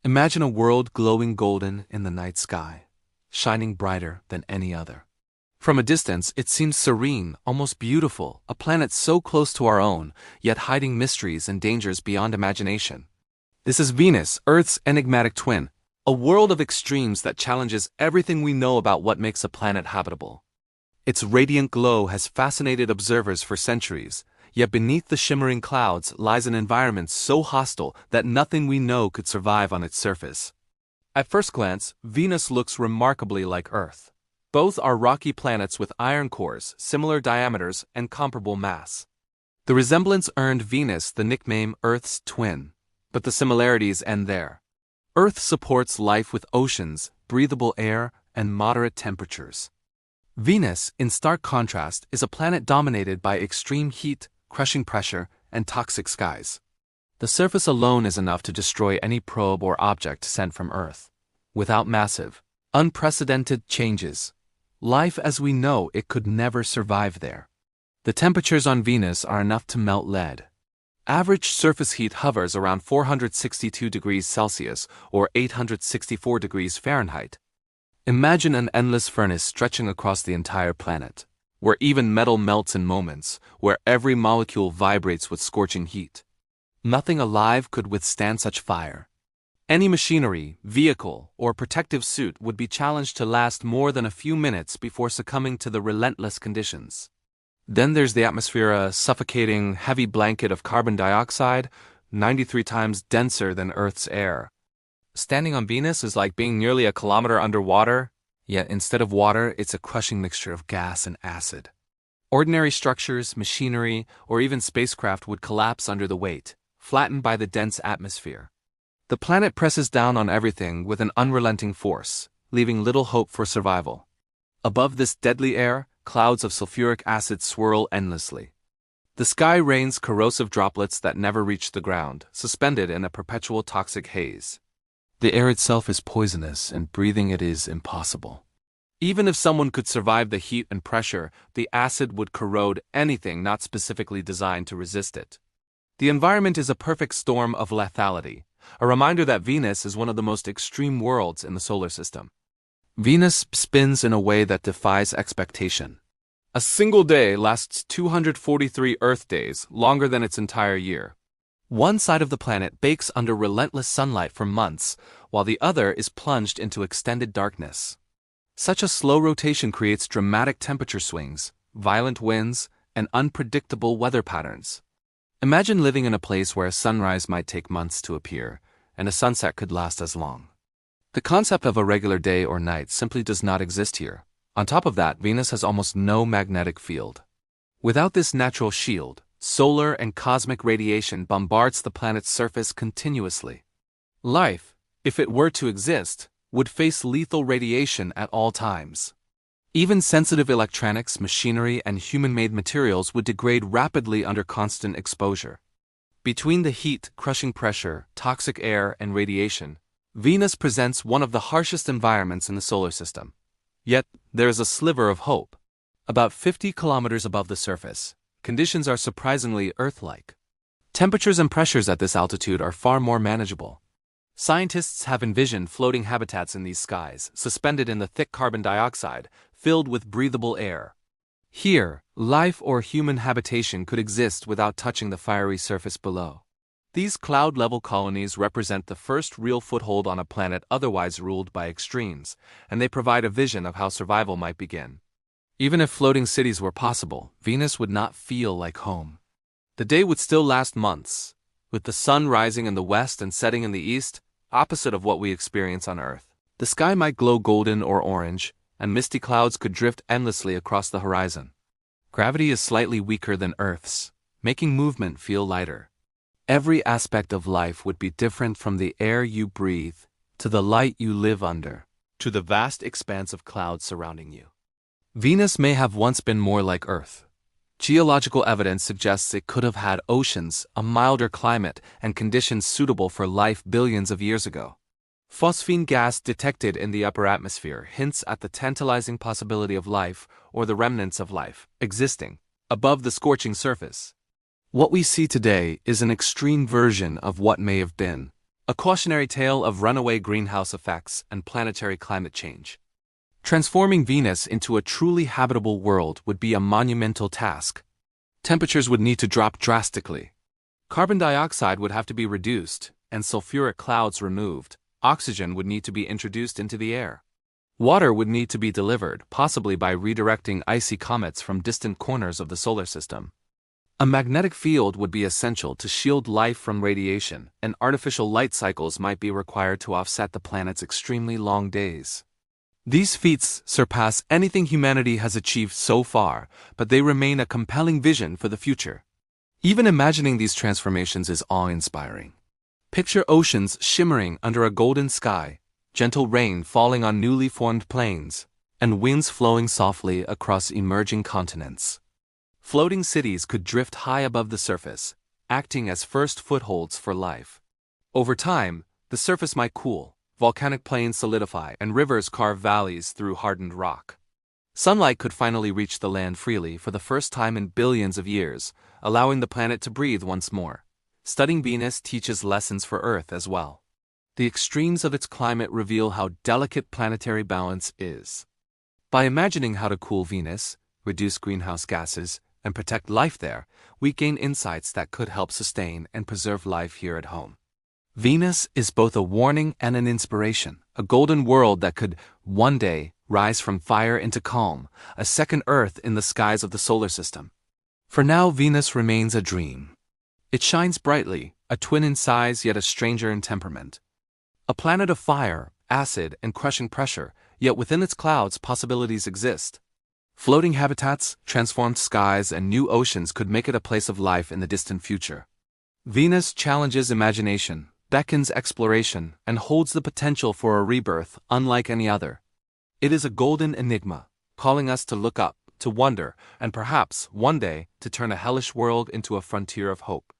Imagine a world glowing golden in the night sky, shining brighter than any other. From a distance, it seems serene, almost beautiful, a planet so close to our own, yet hiding mysteries and dangers beyond imagination. This is Venus, Earth's enigmatic twin, a world of extremes that challenges everything we know about what makes a planet habitable. Its radiant glow has fascinated observers for centuries, yet beneath the shimmering clouds lies an environment so hostile that nothing we know could survive on its surface. At first glance, Venus looks remarkably like Earth. Both are rocky planets with iron cores, similar diameters, and comparable mass. The resemblance earned Venus the nickname Earth's twin, but the similarities end there. Earth supports life with oceans, breathable air, and moderate temperatures. Venus, in stark contrast, is a planet dominated by extreme heat, crushing pressure, and toxic skies. The surface alone is enough to destroy any probe or object sent from Earth. Without massive, unprecedented changes, life as we know it could never survive there. The temperatures on Venus are enough to melt lead. Average surface heat hovers around 462 degrees Celsius or 864 degrees Fahrenheit. Imagine an endless furnace stretching across the entire planet, where even metal melts in moments, where every molecule vibrates with scorching heat. Nothing alive could withstand such fire. Any machinery, vehicle, or protective suit would be challenged to last more than a few minutes before succumbing to the relentless conditions. Then there's the atmosphere, a suffocating, heavy blanket of carbon dioxide, 93 times denser than Earth's air. Standing on Venus is like being nearly a kilometer underwater, yet instead of water, it's a crushing mixture of gas and acid. Ordinary structures, machinery, or even spacecraft would collapse under the weight, flattened by the dense atmosphere. The planet presses down on everything with an unrelenting force, leaving little hope for survival. Above this deadly air, clouds of sulfuric acid swirl endlessly. The sky rains corrosive droplets that never reach the ground, suspended in a perpetual toxic haze. The air itself is poisonous, and breathing it is impossible. Even if someone could survive the heat and pressure, the acid would corrode anything not specifically designed to resist it. The environment is a perfect storm of lethality, a reminder that Venus is one of the most extreme worlds in the solar system. Venus spins in a way that defies expectation. A single day lasts 243 Earth days, longer than its entire year. One side of the planet bakes under relentless sunlight for months, while the other is plunged into extended darkness. Such a slow rotation creates dramatic temperature swings, violent winds, and unpredictable weather patterns. Imagine living in a place where a sunrise might take months to appear, and a sunset could last as long. The concept of a regular day or night simply does not exist here. On top of that, Venus has almost no magnetic field. Without this natural shield, solar and cosmic radiation bombards the planet's surface continuously. Life, if it were to exist, would face lethal radiation at all times. Even sensitive electronics, machinery, and human-made materials would degrade rapidly under constant exposure. Between the heat, crushing pressure, toxic air, and radiation, Venus presents one of the harshest environments in the solar system. Yet, there is a sliver of hope. About 50 kilometers above the surface, conditions are surprisingly Earth-like. Temperatures and pressures at this altitude are far more manageable. Scientists have envisioned floating habitats in these skies, suspended in the thick carbon dioxide, filled with breathable air. Here, life or human habitation could exist without touching the fiery surface below. These cloud-level colonies represent the first real foothold on a planet otherwise ruled by extremes, and they provide a vision of how survival might begin. Even if floating cities were possible, Venus would not feel like home. The day would still last months, with the sun rising in the west and setting in the east, opposite of what we experience on Earth. The sky might glow golden or orange, and misty clouds could drift endlessly across the horizon. Gravity is slightly weaker than Earth's, making movement feel lighter. Every aspect of life would be different, from the air you breathe, to the light you live under, to the vast expanse of clouds surrounding you. Venus may have once been more like Earth. Geological evidence suggests it could have had oceans, a milder climate, and conditions suitable for life billions of years ago. Phosphine gas detected in the upper atmosphere hints at the tantalizing possibility of life, or the remnants of life, existing above the scorching surface. What we see today is an extreme version of what may have been, A cautionary tale of runaway greenhouse effects and planetary climate change. Transforming Venus into a truly habitable world would be a monumental task. Temperatures would need to drop drastically. Carbon dioxide would have to be reduced, and sulfuric clouds removed. Oxygen would need to be introduced into the air. Water would need to be delivered, possibly by redirecting icy comets from distant corners of the solar system. A magnetic field would be essential to shield life from radiation, and artificial light cycles might be required to offset the planet's extremely long days. These feats surpass anything humanity has achieved so far, but they remain a compelling vision for the future. Even imagining these transformations is awe-inspiring. Picture oceans shimmering under a golden sky, gentle rain falling on newly formed plains, and winds flowing softly across emerging continents. Floating cities could drift high above the surface, acting as first footholds for life. Over time, the surface might cool, volcanic plains solidify, and rivers carve valleys through hardened rock. Sunlight could finally reach the land freely for the first time in billions of years, allowing the planet to breathe once more. Studying Venus teaches lessons for Earth as well. The extremes of its climate reveal how delicate planetary balance is. By imagining how to cool Venus, reduce greenhouse gases, and protect life there, we gain insights that could help sustain and preserve life here at home. Venus is both a warning and an inspiration, a golden world that could, one day, rise from fire into calm, a second Earth in the skies of the solar system. For now, Venus remains a dream. It shines brightly, a twin in size yet a stranger in temperament. A planet of fire, acid, and crushing pressure, yet within its clouds possibilities exist. Floating habitats, transformed skies, and new oceans could make it a place of life in the distant future. Venus challenges imagination, beckons exploration, and holds the potential for a rebirth unlike any other. It is a golden enigma, calling us to look up, to wonder, and perhaps, one day, to turn a hellish world into a frontier of hope.